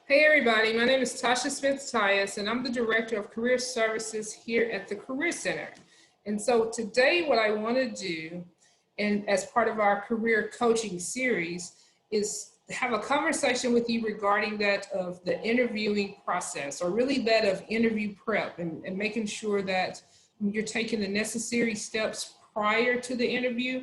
Hey everybody, my name is Tasha Smith-Tyus and I'm the Director of Career Services here at the Career Center. And so today what I want to do, and as part of our career coaching series, is have a conversation with you regarding that of the interviewing process, or really that of interview prep, and making sure that you're taking the necessary steps prior to the interview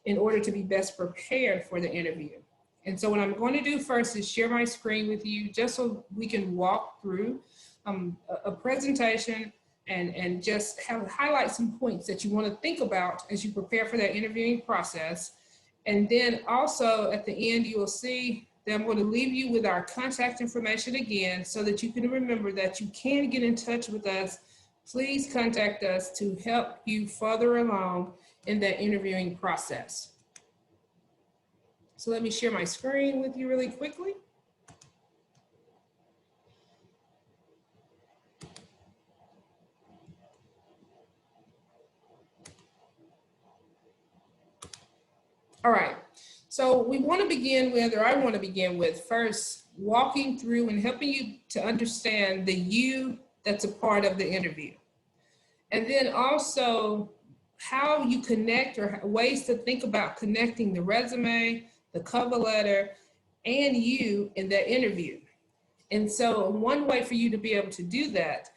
in order to be best prepared for the interview. And so what I'm going to do first is share my screen with you just so we can walk through a presentation and just highlight some points that you want to think about as you prepare for that interviewing process. And then also at the end, you will see that I'm going to leave you with our contact information again so that you can remember that you can get in touch with us. Please contact us to help you further along in that interviewing process. So let me share my screen with you really quickly. All right, so we want to begin with, or I want to begin with first, walking through and helping you to understand the you that's a part of the interview. And then also how you connect, or ways to think about connecting the resume, the cover letter, and you in that interview. And so one way for you to be able to do that,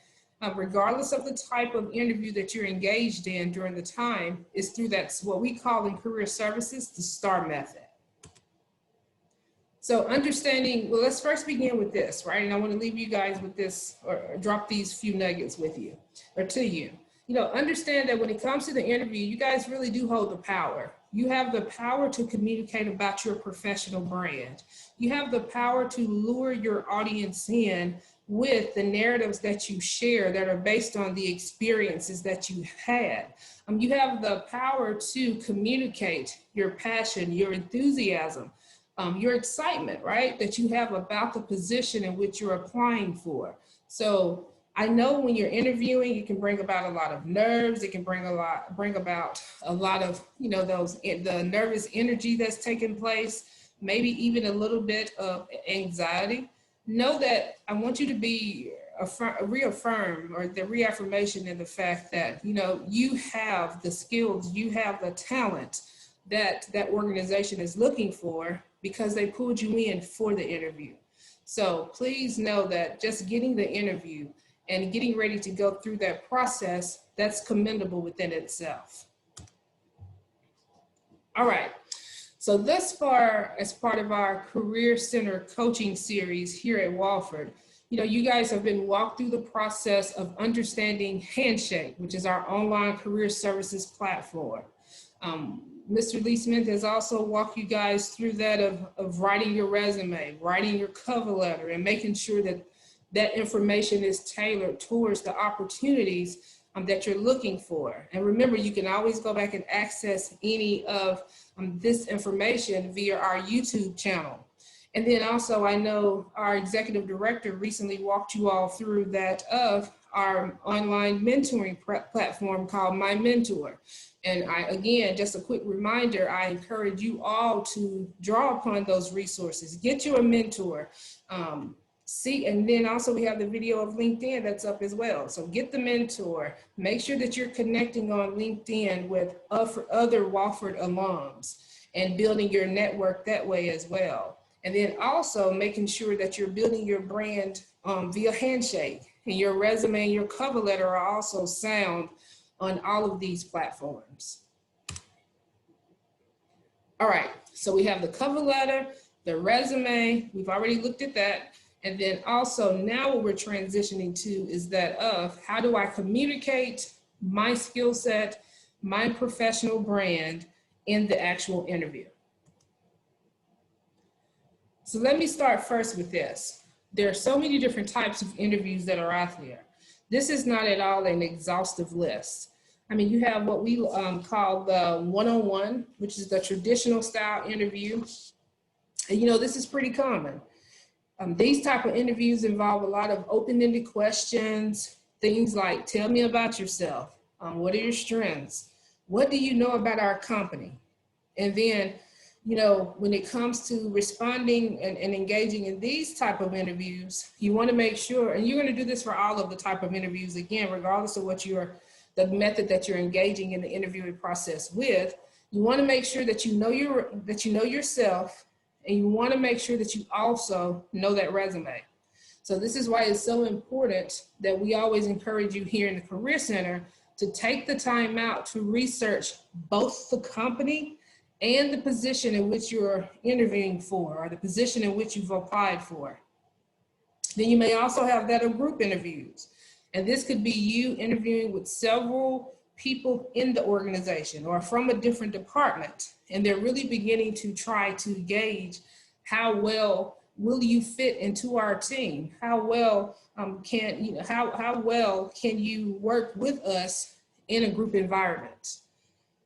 regardless of the type of interview that you're engaged in during the time, is through that's what we call in career services, the STAR method. So understanding, well, let's first begin with this, right? And I want to leave you guys with this, or drop these few nuggets with you, or to you. You know, understand that when it comes to the interview, you guys really do hold the power. You have the power to communicate about your professional brand. You have the power to lure your audience in with the narratives that you share that are based on the experiences that you had. You have the power to communicate your passion, your enthusiasm, your excitement, right, that you have about the position in which you're applying for. So I know when you're interviewing, it can bring about a lot of nerves. It can bring about a lot of, you know, the nervous energy that's taking place, maybe even a little bit of anxiety. Know that I want you to be reaffirmed, or the reaffirmation in the fact that, you know, you have the skills, you have the talent that that organization is looking for, because they pulled you in for the interview. So please know that just getting the interview and getting ready to go through that process, that's commendable within itself. All right, so thus far, as part of our Career Center coaching series here at Wofford, you know, you guys have been walked through the process of understanding Handshake, which is our online career services platform. Mr. Lee Smith has also walked you guys through that of writing your resume, writing your cover letter, and making sure that that information is tailored towards the opportunities that you're looking for. And remember, you can always go back and access any of this information via our YouTube channel. And then also, I know our executive director recently walked you all through that of our online mentoring platform called My Mentor. And again, just a quick reminder, I encourage you all to draw upon those resources. Get you a mentor. And then also we have the video of LinkedIn that's up as well. So get the mentor, make sure that you're connecting on LinkedIn with other Wofford alums and building your network that way as well. And then also making sure that you're building your brand via Handshake, and your resume and your cover letter are also sound on all of these platforms. All right, so we have the cover letter, the resume, we've already looked at that. And then also now what we're transitioning to is that of how do I communicate my skill set, my professional brand in the actual interview. So let me start first with this. There are so many different types of interviews that are out there. This is not at all an exhaustive list. I mean, you have what we call the one-on-one, which is the traditional style interview. And you know, this is pretty common. These type of interviews involve a lot of open-ended questions, things like, tell me about yourself. What are your strengths? What do you know about our company? And then you know, when it comes to responding and engaging in these type of interviews, you want to make sure, and you're going to do this for all of the type of interviews, again, regardless of what the method that you're engaging in the interviewing process with, you want to make sure that you know yourself, and you want to make sure that you also know that resume. So this is why it's so important that we always encourage you here in the Career Center to take the time out to research both the company and the position in which you're interviewing for, or the position in which you've applied for. Then you may also have that of group interviews. And this could be you interviewing with several people in the organization or from a different department. And they're really beginning to try to gauge how well will you fit into our team? How well how well can you work with us in a group environment?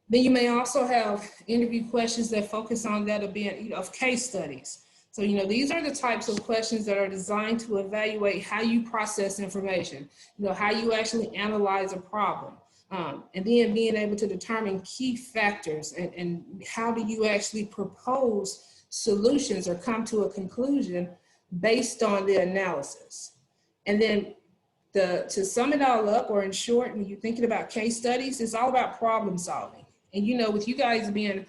Then you may also have interview questions that focus on that of being, of case studies. So, these are the types of questions that are designed to evaluate how you process information, how you actually analyze a problem, and then being able to determine key factors and how do you actually propose solutions or come to a conclusion based on the analysis. And then to sum it all up, or in short, when you're thinking about case studies, it's all about problem solving. And with you guys being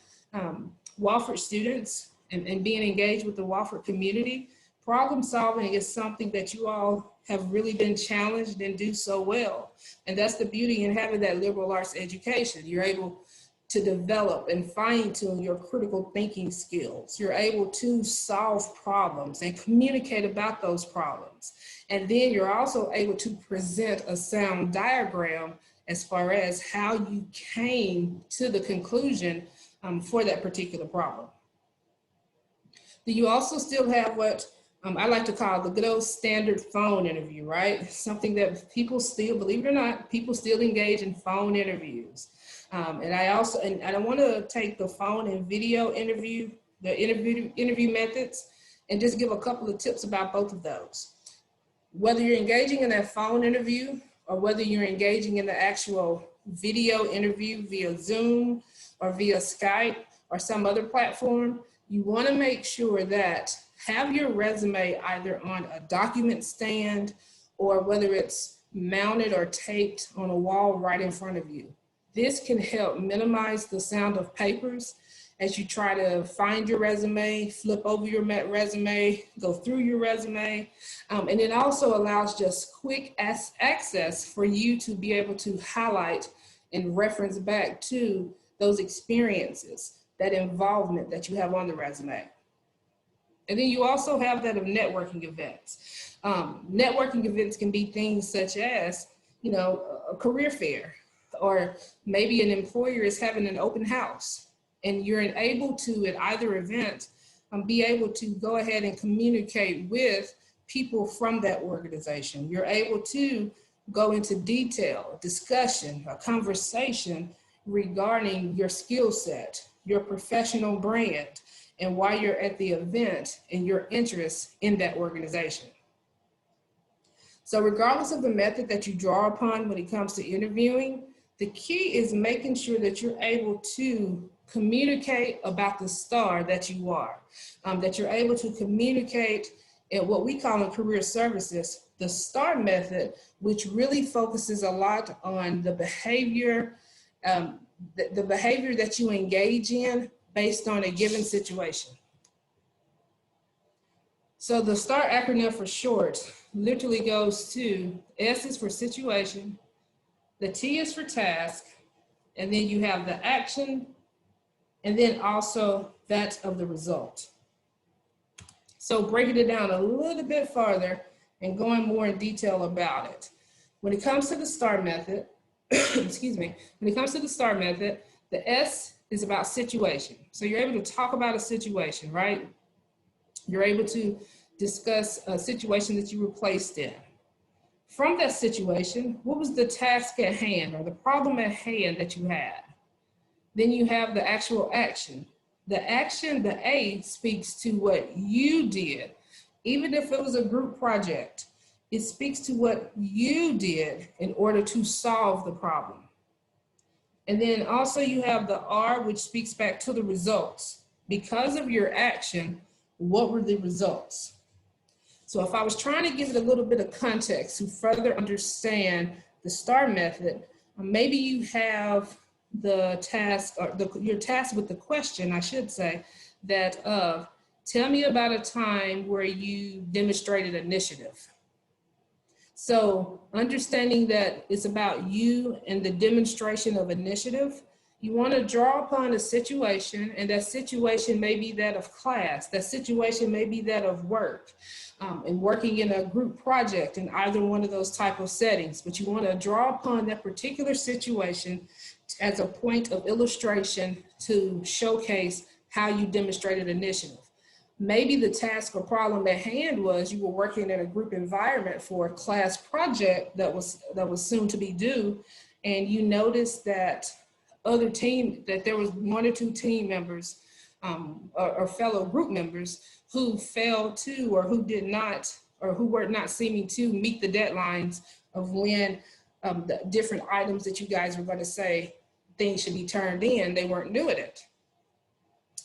Wofford students and being engaged with the Wofford community, problem solving is something that you all have really been challenged and do so well. And that's the beauty in having that liberal arts education. You're able to develop and fine tune your critical thinking skills. You're able to solve problems and communicate about those problems. And then you're also able to present a sound diagram as far as how you came to the conclusion for that particular problem. Then you also still have what I like to call the good old standard phone interview, right? Something that people still, believe it or not, people still engage in phone interviews. And I want to take the phone and video interview, the interview methods, and just give a couple of tips about both of those. Whether you're engaging in that phone interview or whether you're engaging in the actual video interview via Zoom or via Skype or some other platform, you want to make sure that have your resume either on a document stand or whether it's mounted or taped on a wall right in front of you. This can help minimize the sound of papers as you try to find your resume, flip over your resume, go through your resume. And it also allows just quick access for you to be able to highlight and reference back to those experiences, that involvement that you have on the resume. And then you also have that of networking events. Networking events can be things such as, a career fair, or maybe an employer is having an open house and you're able to, at either event, be able to go ahead and communicate with people from that organization. You're able to go into detail, discussion, a conversation regarding your skill set, your professional brand, and why you're at the event and your interest in that organization. So regardless of the method that you draw upon when it comes to interviewing, the key is making sure that you're able to communicate about the star that you are, that you're able to communicate in what we call in career services, the STAR method, which really focuses a lot on the behavior, the behavior that you engage in based on a given situation. So the STAR acronym for short literally goes to S is for situation, the T is for task, and then you have the action, and then also that of the result. So breaking it down a little bit farther and going more in detail about it. When it comes to the STAR method, excuse me, when it comes to the STAR method, the S is about situation. So you're able to talk about a situation, right? You're able to discuss a situation that you were placed in. From that situation, what was the task at hand or the problem at hand that you had? Then you have the actual action. The action, the A, speaks to what you did. Even if it was a group project, it speaks to what you did in order to solve the problem. And then also you have the R, which speaks back to the results. Because of your action, what were the results? So if I was trying to give it a little bit of context to further understand the STAR method, maybe you have the task, or your task with the question, I should say, that of, tell me about a time where you demonstrated initiative. So understanding that it's about you and the demonstration of initiative, you want to draw upon a situation, and that situation may be that of class, that situation may be that of work, and working in a group project in either one of those type of settings. But you want to draw upon that particular situation as a point of illustration to showcase how you demonstrated initiative. Maybe the task or problem at hand was you were working in a group environment for a class project that was soon to be due, and you noticed that there was one or two team members or fellow group members who failed to, or who did not, or who were not seeming to meet the deadlines of when the different items that you guys were going to say things should be turned in, they weren't doing it.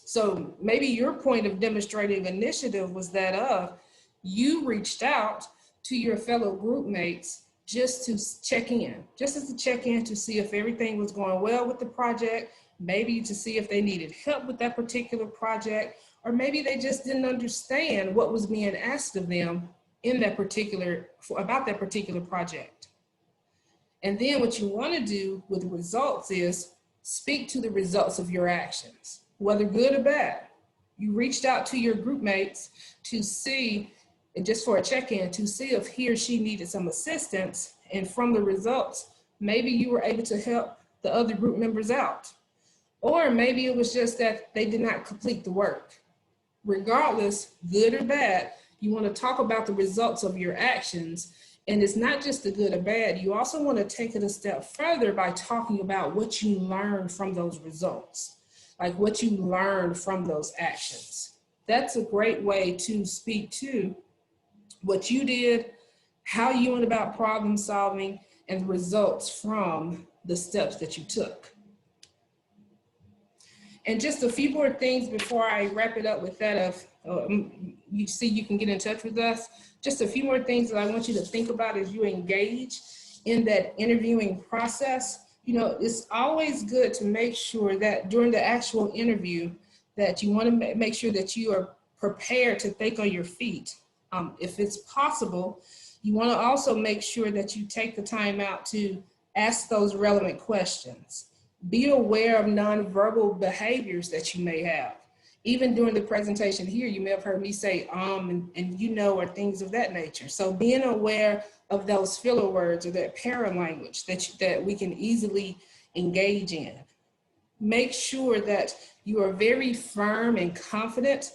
So maybe your point of demonstrating initiative was that of you reached out to your fellow group mates just to check in, just as a check-in to see if everything was going well with the project, maybe to see if they needed help with that particular project, or maybe they just didn't understand what was being asked of them in that about that particular project. And then what you want to do with the results is speak to the results of your actions, whether good or bad. You reached out to your group mates to see, and just for a check-in, to see if he or she needed some assistance. And from the results, maybe you were able to help the other group members out. Or maybe it was just that they did not complete the work. Regardless, good or bad, you want to talk about the results of your actions. And it's not just the good or bad. You also want to take it a step further by talking about what you learned from those results, like what you learned from those actions. That's a great way to speak to what you did, how you went about problem solving, and the results from the steps that you took. And just a few more things before I wrap it up with that you see you can get in touch with us. Just a few more things that I want you to think about as you engage in that interviewing process. You know, it's always good to make sure that during the actual interview that you want to make sure that you are prepared to think on your feet. If it's possible, you want to also make sure that you take the time out to ask those relevant questions. Be aware of nonverbal behaviors that you may have. Even during the presentation here, you may have heard me say and you know, or things of that nature. So being aware of those filler words or that paralanguage that we can easily engage in. Make sure that you are very firm and confident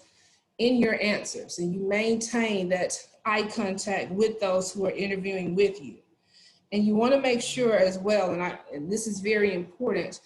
in your answers, and you maintain that eye contact with those who are interviewing with you. And you want to make sure as well, and this is very important,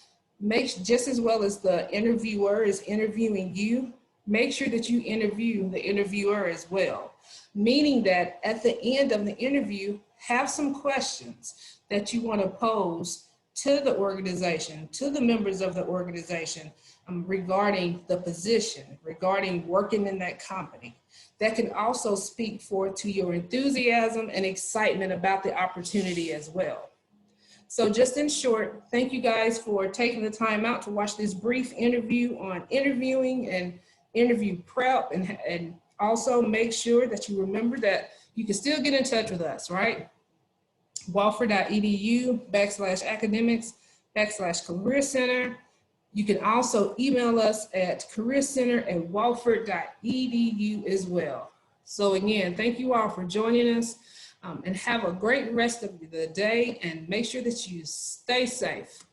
just as well as the interviewer is interviewing you, make sure that you interview the interviewer as well. Meaning that at the end of the interview, have some questions that you want to pose to the organization, to the members of the organization, regarding the position, regarding working in that company. That can also speak forth to your enthusiasm and excitement about the opportunity as well. So just in short, thank you guys for taking the time out to watch this brief interview on interviewing and interview prep, and also make sure that you remember that you can still get in touch with us, right? Wofford.edu/academics/career center. You can also email us at careercenter@wofford.edu as well. So again, thank you all for joining us, and have a great rest of the day, and make sure that you stay safe.